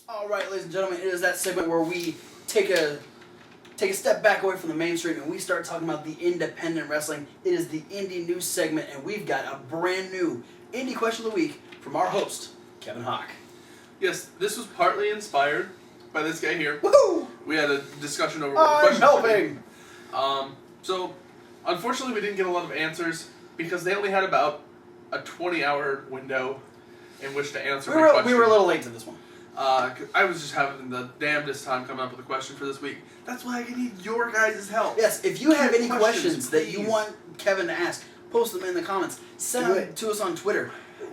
All right, ladies and gentlemen, it is that segment where we take a step back away from the mainstream and we start talking about the independent wrestling. It is the Indie News segment, and we've got a brand new Indie Question of the Week from our host, Kevin Hawk. Yes, this was partly inspired by this guy here. Woohoo! We had a discussion over I'm helping! So, unfortunately, we didn't get a lot of answers because they only had about a 20-hour window in which to answer my question. We were a little late to this one. I was just having the damnedest time coming up with a question for this week. That's why I need your guys' help. Yes, if you have any questions that please. you want Kevin to ask, post them in the comments. Send them to us on Twitter.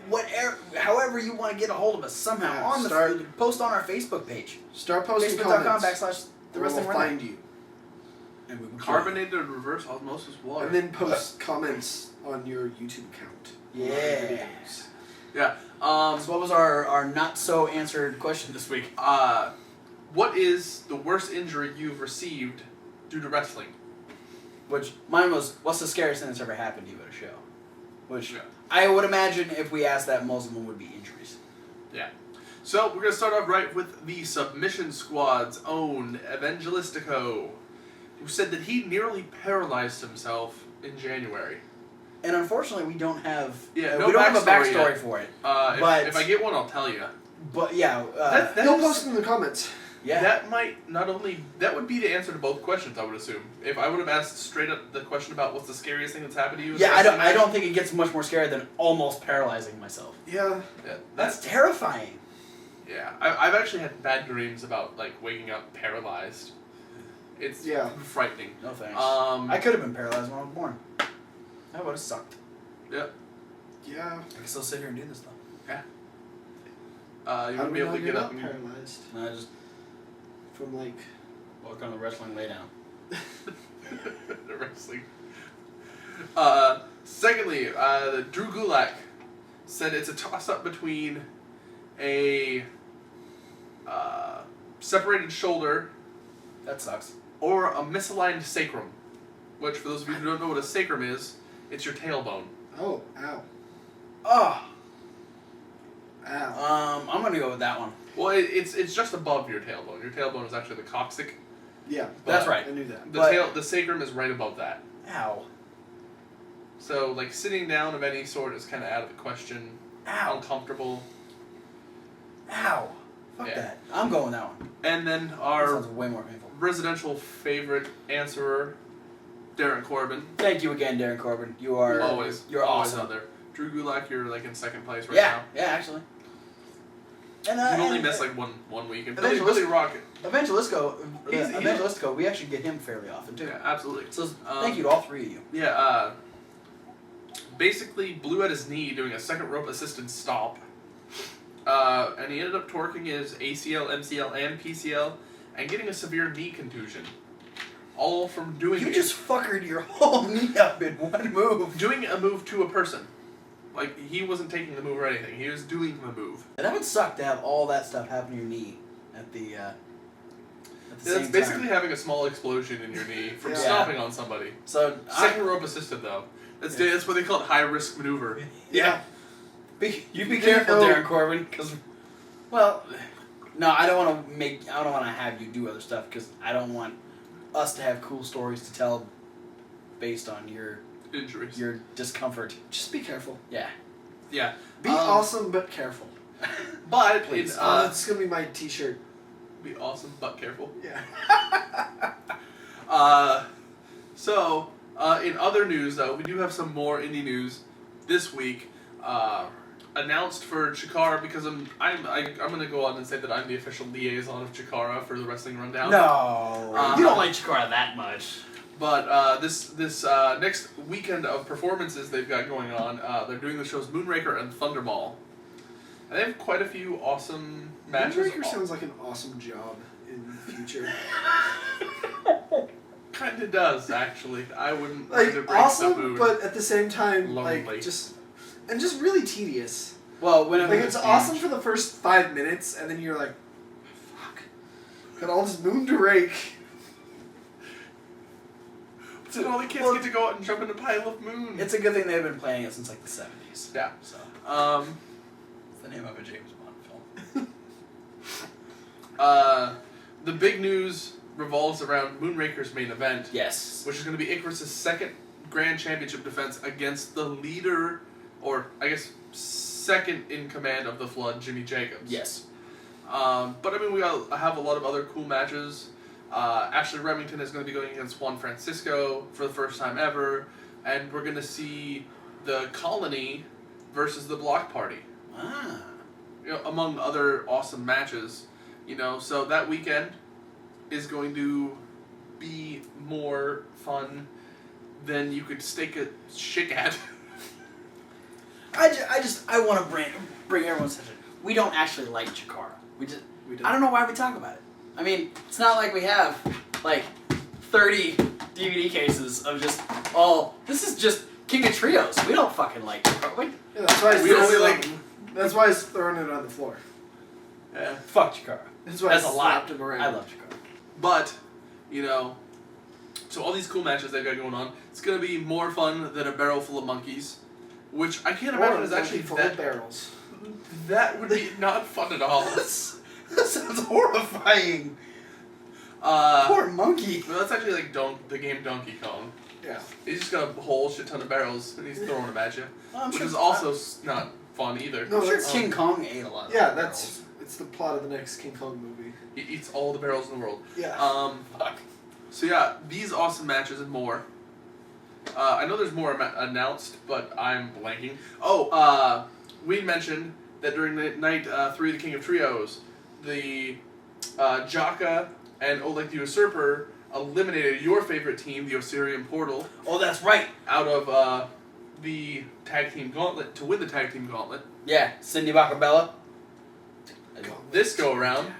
Whatever, however you want to get a hold of us somehow. Post on our Facebook page. Start posting comments. Facebook.com/the wrestling we'll find you. And we will Carbonated reverse osmosis water. And then post comments on your YouTube account. Yeah. Yeah. So what was our not so answered question this week? What is the worst injury you've received due to wrestling? Which mine was, what's the scariest thing that's ever happened to you at a show? Which I would imagine if we asked that, most of them would be injuries. Yeah. So we're gonna start off right with the Submission Squad's own Evangelistico, who said that he nearly paralyzed himself in January. And unfortunately, we don't have no we don't have a backstory yet. for it. But if I get one, I'll tell you. But yeah, you'll post it in the comments. Yeah, that might not only that would be the answer to both questions. I would assume if I would have asked straight up the question about what's the scariest thing that's happened to you. Yeah, I don't think it gets much more scary than almost paralyzing myself. Yeah, that's terrifying. Yeah, I've actually had bad dreams about like waking up paralyzed. It's frightening. No thanks. I could have been paralyzed when I was born. That would have sucked. Yep. Yeah. I can still sit here and do this though. Yeah. You wouldn't be able to get up. Paralyzed. No, I just from like walk on the wrestling lay down. The wrestling. Secondly, Drew Gulak said it's a toss-up between a separated shoulder. That sucks. Or a misaligned sacrum, which for those of you who don't know what a sacrum is, it's your tailbone. Oh, ow. Oh. Ow. I'm gonna go with that one. Well, it's just above your tailbone. Your tailbone is actually the coccyx. Yeah, that's right. I knew that. The sacrum is right above that. Ow. So, like, sitting down of any sort is kind of out of the question. Ow. Uncomfortable. Ow. Fuck that. I'm going with that one. And then That our sounds way more painful. residential favorite answerer, Darren Corbin. Thank you again, Darren Corbin. You are You're always awesome. out there. Drew Gulak, you're like in second place right now. now. Yeah, actually. And you only missed like one week. And Billy Rocket. Evangelistico, we actually get him fairly often too. Yeah, absolutely. So thank you to all three of you. Yeah, basically blew at his knee doing a second rope assisted stop. And he ended up torquing his ACL, MCL, and PCL, and getting a severe knee contusion. All from doing You just fuckered your whole knee up in one move. Doing a move to a person. Like, he wasn't taking the move or anything. He was doing the move. And that would suck to have all that stuff happen to your knee at the same time. It's basically having a small explosion in your knee from stomping on somebody. So second rope assisted, though. That's what they call it, high risk maneuver. Yeah. Be careful, Darren Corbin, because, well, no, I don't want to have you do other stuff because I don't want us to have cool stories to tell based on your injuries, your discomfort. Just be careful. Yeah. Yeah. Be awesome but careful. But please, it's gonna be my T-shirt. Be awesome but careful. Yeah. So in other news, though, we do have some more indie news this week. Announced for Chikara, because I'm gonna go on and say that I'm the official liaison of Chikara for the Wrestling Rundown. No, you don't like Chikara that much. But this next weekend of performances they've got going on, they're doing the shows Moonraker and Thunderball. And they have quite a few awesome matches. Moonraker sounds like an awesome job in the future. Kinda does, actually. I wouldn't like to break awesome, the mood. But at the same time, lonely. like just really tedious. Well, it's awesome for the first 5 minutes, and then you're like, fuck, got all this moon to rake. So all the kids get to go out and jump in a pile of moon. It's a good thing they've been playing it since like the 70s. Yeah. So. It's the name of a James Bond film. The big news revolves around Moonraker's main event. Yes. Which is going to be Icarus' second Grand Championship defense against the leader, or I guess second in command of the Flood, Jimmy Jacobs. Yes. But I mean, we have a lot of other cool matches. Ashley Remington is going to be going against Juan Francisco for the first time ever, and we're going to see the Colony versus the Block Party. Ah. You know, among other awesome matches. You know, so that weekend is going to be more fun than you could stake a chick at. I want to bring everyone's attention. We don't actually like Chikara. We don't. I don't know why we talk about it. I mean, it's not like we have like 30 DVD cases of just this is just King of Trios. We don't fucking like Chikara. Yeah, that's why we only like. That's why he's throwing it on the floor. Yeah. Fuck Chikara. That's why That's I a lot. slapped him around. I love Chikara. But, you know, so all these cool matches they've got going on, it's going to be more fun than a barrel full of monkeys, which I can't imagine is actually full that of barrels. That would be not fun at all. That sounds horrifying. Well, Poor monkey. that's actually like the game Donkey Kong. Yeah. He's just got a whole shit ton of barrels and he's throwing them at you, I'm which sure is also not fun either. No, I'm sure that's- King Kong ate a lot of Yeah, barrels. it's the plot of the next King Kong movie. He eats all the barrels in the world. Yeah. Fuck. So yeah, these awesome matches and more. I know there's more announced, but I'm blanking. Oh, we mentioned that during the night 3 of the King of Trios, the Jaka and Oleg the Usurper eliminated your favorite team, the Osirian Portal, Oh, that's right. out of the tag team gauntlet to win the tag team gauntlet. Yeah, Cindy Bacabella. This go around,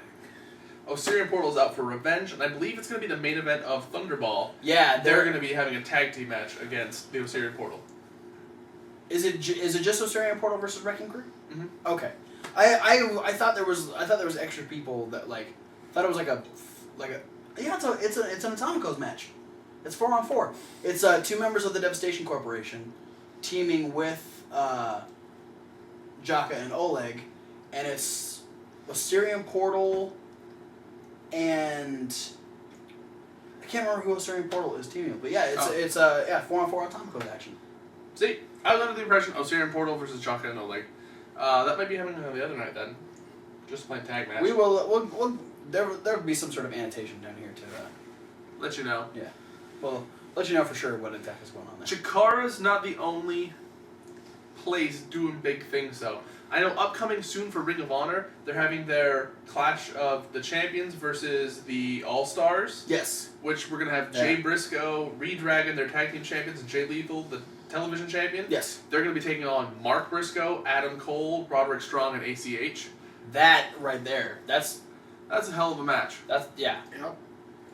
Osirian Portal is out for revenge, and I believe it's going to be the main event of Thunderball. Yeah, They're going to be having a tag team match against the Osirian Portal. Is it just Osirian Portal versus Wrecking Crew? Mhm. Okay. I thought there was extra people that thought it was like a yeah, it's an Atomicos match. It's 4-on-4. It's 2 members of the Devastation Corporation teaming with Jaka and Oleg, and it's Osirian Portal and I can't remember who Osirian Portal is teaming with, but yeah, it's 4-on-4 Atomicos action. See, I was under the impression Osirian Portal versus Jaka and Oleg. That might be happening the other night then. Just playing tag match. We'll there'll be some sort of annotation down here to let you know. yeah. We'll let you know for sure what exactly is going on there. Chikara's not the only place doing big things though. I know upcoming soon for Ring of Honor, they're having their Clash of the Champions versus the All-Stars. Yes. Which we're going to have Jay Briscoe, Redragon, their tag team champions, and Jay Lethal, the television champion. Yes. They're going to be taking on Mark Briscoe, Adam Cole, Roderick Strong, and ACH. That right there. That's a hell of a match. yeah. Yep.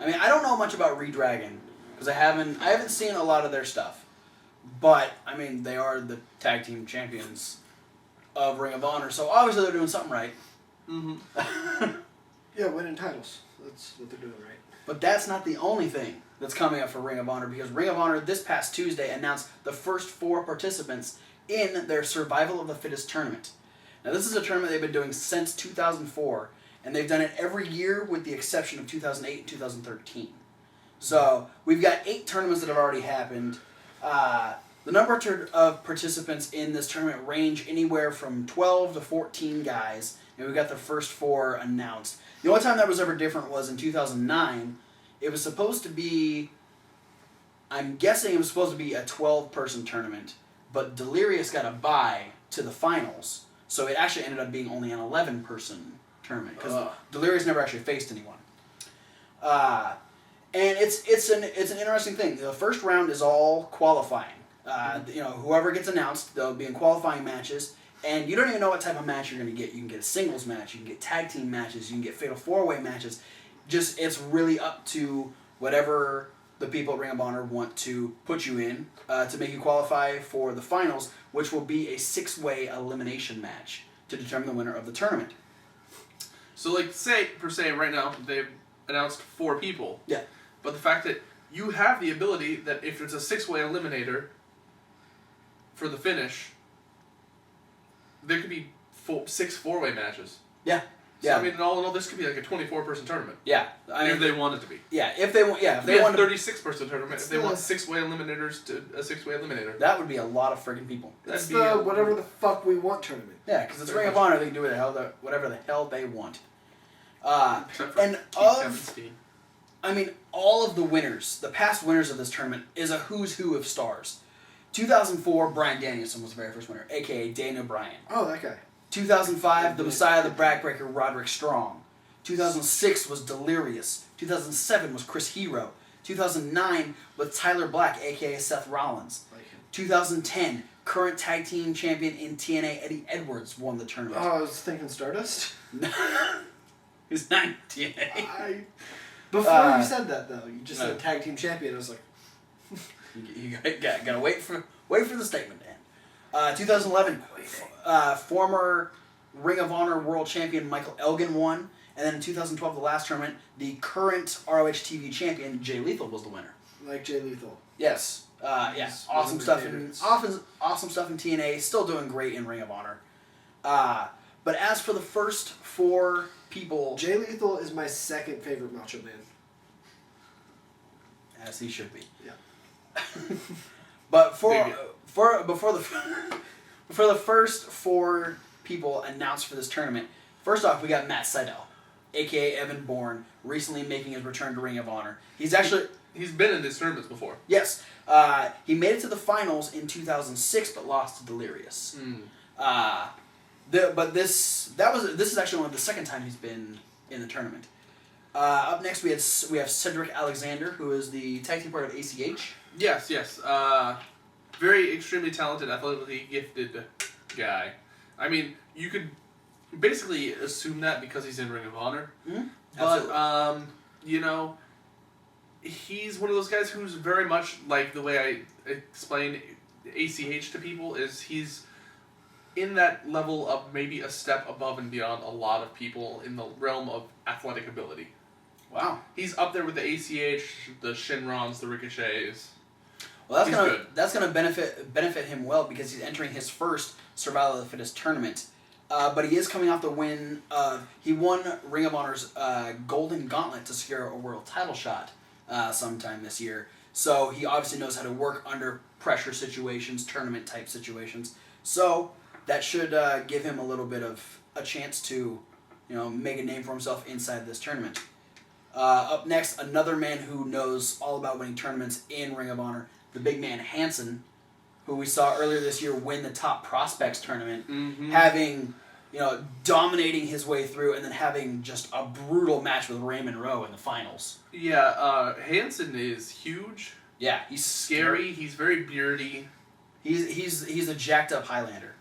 I mean, I don't know much about Redragon because I haven't seen a lot of their stuff. But I mean, they are the tag team champions of Ring of Honor, so obviously they're doing something right. Mm-hmm. Yeah, winning titles. That's what they're doing right. But that's not the only thing that's coming up for Ring of Honor, because Ring of Honor this past Tuesday announced the first 4 participants in their Survival of the Fittest tournament. Now, this is a tournament they've been doing since 2004, and they've done it every year with the exception of 2008 and 2013. So we've got 8 tournaments that have already happened. The number of participants in this tournament range anywhere from 12 to 14 guys, and we've got the first 4 announced. The only time that was ever different was in 2009. It was supposed to be, I'm guessing it was supposed to be a 12-person tournament, but Delirious got a bye to the finals, so it actually ended up being only an 11-person tournament, because Delirious never actually faced anyone. And it's an interesting thing. The first round is all qualifying. Whoever gets announced, they'll be in qualifying matches, and you don't even know what type of match you're going to get. You can get a singles match, you can get tag team matches, you can get fatal 4-way matches. Just, it's really up to whatever the people at Ring of Honor want to put you in to make you qualify for the finals, which will be a 6-way elimination match to determine the winner of the tournament. So, per se, right now, they've announced 4 people. Yeah. But the fact that you have the ability that if it's a 6-way eliminator for the finish, there could be 6 4-way matches. Yeah. So, Yeah. I mean, all in all, this could be like a 24-person tournament. Yeah. I mean, If they want it to be. yeah, if they want, if They they want want a 36-person tournament. If they want 6-way eliminators to a 6-way eliminator. that would be a lot of friggin' people. It's That'd be the whatever the fuck we want tournament. Yeah, because it's Very Ring of much. Honor. They can do whatever the hell they want. Except for And Keith of, Speed. I mean, all of the winners, the past winners of this tournament, is a who's who of stars. 2004, Bryan Danielson was the very first winner, a.k.a. Daniel Bryan. Oh, that guy. 2005, the Messiah, the Backbreaker, Roderick Strong. 2006 was Delirious. 2007 was Chris Hero. 2009 was Tyler Black, a.k.a. Seth Rollins. Like him. 2010, current tag team champion in TNA, Eddie Edwards, won the tournament. Oh, I was thinking Stardust. He's not in TNA. Before you said that though, you just said tag team champion. I was like, You gotta wait for the statement to end. 2011, former Ring of Honor World Champion Michael Elgin won, and then in 2012, the last tournament, the current ROH TV champion Jay Lethal was the winner. like Jay Lethal. Yes, yeah, He's awesome one of my stuff favorites. awesome stuff in TNA. Still doing great in Ring of Honor. But as for the first four people, Jay Lethal is my second favorite Macho Man. as he should be. Yeah. But Maybe. before the first four people announced for this tournament, first off we got Matt Sydal, aka Evan Bourne, recently making his return to Ring of Honor. He's actually He's been in these tournaments before. yes, he made it to the finals in 2006 but lost to Delirious. But this is actually only the second time he's been in the tournament. Up next we have Cedric Alexander, who is the tag team part of ACH. Yes. Very extremely talented, athletically gifted guy. I mean, you could basically assume that because he's in Ring of Honor. Mm-hmm. But, you know, he's one of those guys who's very much like the way I explain ACH to people is he's in that level of maybe a step above and beyond a lot of people in the realm of athletic ability. Wow. He's up there with the ACH, the Shinrons, the Ricochets. Well, He's that's gonna benefit him well because he's entering his first Survival of the Fittest tournament. But he is coming off the win. He won Ring of Honor's Golden Gauntlet to secure a world title shot sometime this year. So he obviously knows how to work under pressure situations, tournament type situations. So that should give him a little bit of a chance to, make a name for himself inside this tournament. Up next, another man who knows all about winning tournaments in Ring of Honor, the big man Hansen, who we saw earlier this year win the Top Prospects tournament, having, dominating his way through and then having just a brutal match with Raymond Rowe in the finals. Yeah, Hansen is huge. Yeah, he's Scary. He's very beardy. He's a jacked up Highlander.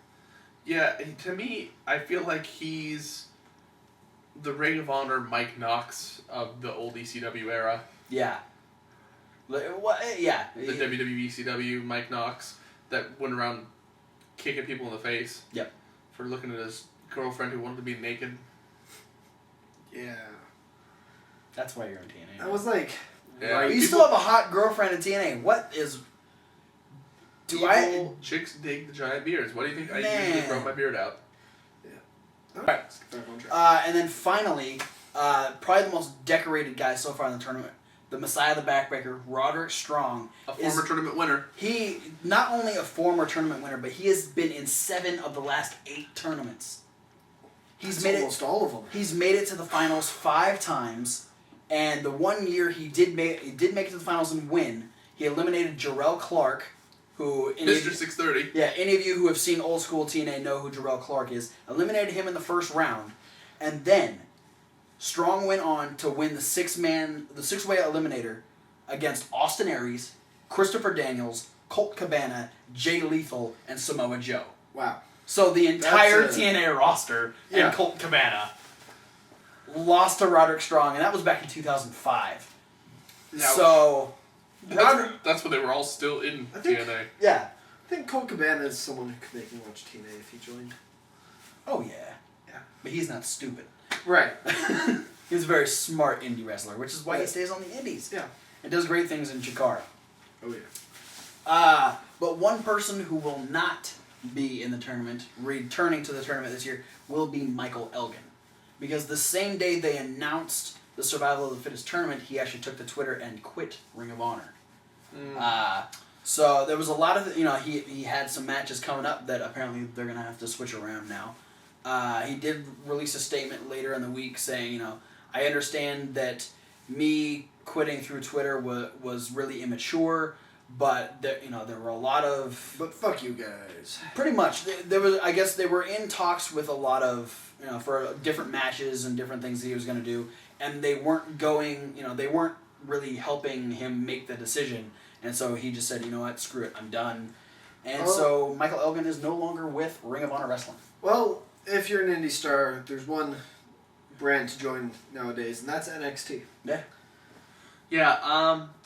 Yeah, to me, I feel like he's the Ring of Honor Mike Knox of the old ECW era. Yeah. Yeah. The WWE ECW Mike Knox that went around kicking people in the face. Yep. For looking at his girlfriend who wanted to be naked. Yeah. That's why you're in TNA. That was like... Yeah, right. You still have a hot girlfriend in TNA. What is... Chicks dig the giant beards. What do you think? I Man. usually grow my beard out. Right. And then finally, probably the most decorated guy so far in the tournament, the Messiah, the Backbreaker, Roderick Strong. A former tournament winner. He, not only a former tournament winner, but he has been in 7 of the last 8 tournaments. That's almost all of them. He's made it to the finals 5 times, and the one year he did make it to the finals and win. He eliminated Jarrell Clark, who... Mr. 630. Yeah, any of you who have seen old school TNA know who Jarrell Clark is. Eliminated him in the first round, and then Strong went on to win the 6-way eliminator against Austin Aries, Christopher Daniels, Colt Cabana, Jay Lethal, and Samoa Joe. Wow. So the entire TNA roster and Colt Cabana lost to Roderick Strong, and that was back in 2005. Yeah, So... That's when they were all still in TNA. Yeah. I think Colt Cabana is someone who could make me watch TNA if he joined. Oh, yeah. Yeah. But he's not stupid. Right. He's a very smart indie wrestler, which is why he stays on the indies. Yeah. And does great things in Chikara. Oh, yeah. But one person who will not be in the tournament, returning to the tournament this year, will be Michael Elgin. because the same day they announced the Survival of the Fittest tournament, he actually took to Twitter and quit Ring of Honor. So there was a lot of, he had some matches coming up that apparently they're going to have to switch around now. He did release a statement later in the week saying, I understand that me quitting through Twitter was really immature, but there were a lot of... But fuck you guys. Pretty much. There was, I guess they were in talks with a lot of, for different matches and different things that he was going to do, and they weren't going, they weren't really helping him make the decision, and so he just said, you know what, screw it, I'm done. And so Michael Elgin is no longer with Ring of Honor Wrestling. Well, if you're an indie star, there's one brand to join nowadays, and that's NXT. Yeah. Yeah,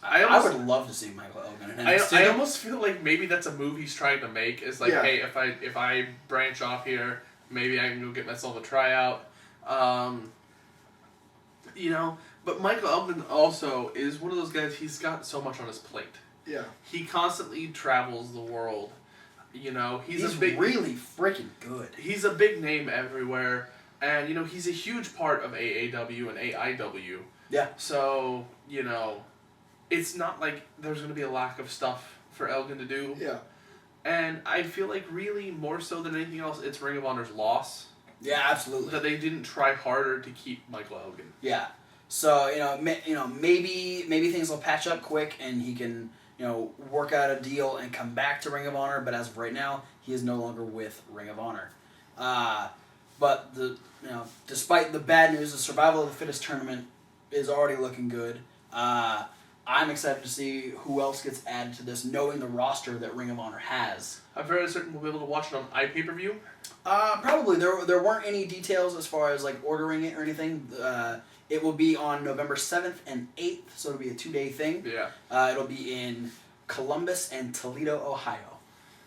I would love to see Michael Elgin in NXT. I almost feel like maybe that's a move he's trying to make. Is like, hey, if I branch off here, maybe I can go get myself a tryout. But Michael Elgin also is one of those guys. He's got so much on his plate. Yeah. He constantly travels the world. He's a big, really freaking good. He's a big name everywhere, and he's a huge part of AAW and AIW. Yeah. So, it's not like there's going to be a lack of stuff for Elgin to do. Yeah. And I feel like really, more so than anything else, it's Ring of Honor's loss. Yeah, absolutely. That they didn't try harder to keep Michael Elgin. Yeah. So, maybe things will patch up quick and he can, work out a deal and come back to Ring of Honor, but as of right now, he is no longer with Ring of Honor. But despite the bad news, the Survival of the Fittest tournament is already looking good. I'm excited to see who else gets added to this, knowing the roster that Ring of Honor has. I'm very certain we'll be able to watch it on iPay-per-view. Probably. There weren't any details as far as like ordering it or anything. It will be on November 7th and 8th, so it'll be a 2-day thing. Yeah. It'll be in Columbus and Toledo, Ohio.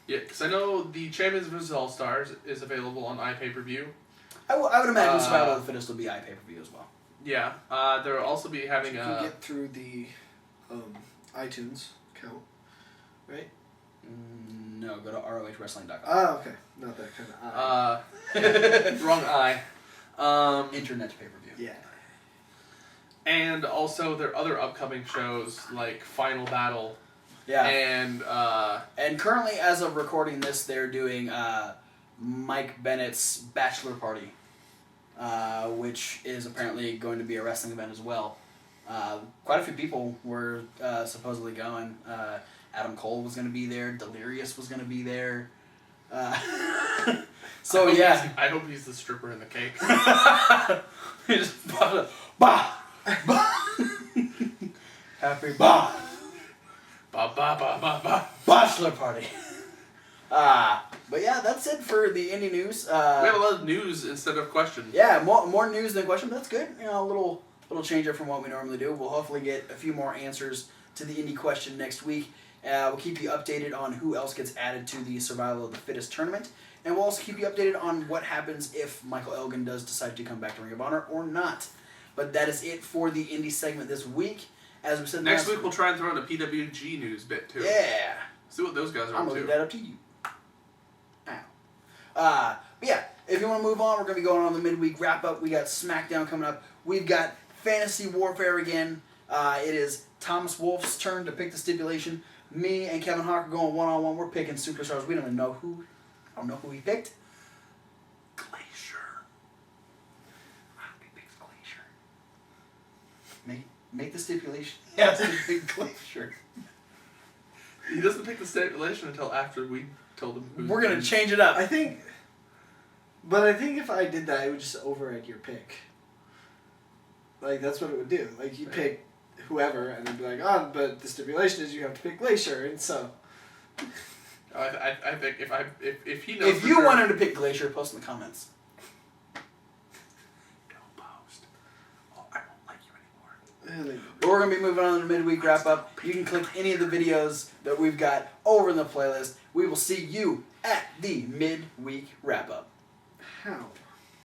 Yeah, because I know the Champions vs. All-Stars is available on iPay-per-view. I would imagine Survival of the Fittest will be iPay-per-view as well. Yeah. They'll also be having you can get through the iTunes account, right? No, go to rohwrestling.com. Oh, okay. Not that kind of eye. Wrong eye. Internet pay-per-view. Yeah. And also their other upcoming shows like Final Battle. Yeah. And currently, as of recording this, they're doing Mike Bennett's Bachelor Party, which is apparently going to be a wrestling event as well. Quite a few people were supposedly going. Adam Cole was going to be there. Delirious was going to be there. So I hope he's the stripper in the cake. He just bah. Happy bah. Ba ba ba ba ba. Bachelor Party. But yeah, that's it for the indie news. We had a lot of news instead of questions. Yeah, more news than question, but that's good. A little change up from what we normally do. We'll hopefully get a few more answers to the indie question next week. We'll keep you updated on who else gets added to the Survival of the Fittest tournament. And we'll also keep you updated on what happens if Michael Elgin does decide to come back to Ring of Honor or not. But that is it for the indie segment this week. As we said next week, we'll try and throw in a PWG news bit too. Yeah. See what those guys are I'm up going to to. leave that up to you. But yeah, if you want to move on, we're going to be going on the midweek wrap-up. We got SmackDown coming up. We've got Fantasy Warfare again. It is Thomas Wolf's turn to pick the stipulation. Me and Kevin Hawk are going one-on-one. We're picking superstars. We don't even know who. I don't know who he picked. Glacier. I hope he picks Glacier. Make the stipulation. Yes, he picked Glacier. He doesn't pick the stipulation until after we told him who. We're going to change it up. I think if I did that, it would just override your pick. Like, that's what it would do. Like, you pick whoever, and then be like, oh, but the stipulation is you have to pick Glacier, and so... I think if he knows... If you want him to pick Glacier, post in the comments. Don't post. Oh, I won't like you anymore. But we're going to be moving on to the midweek wrap-up. You can click any of the videos that we've got over in the playlist. We will see you at the midweek wrap-up. How?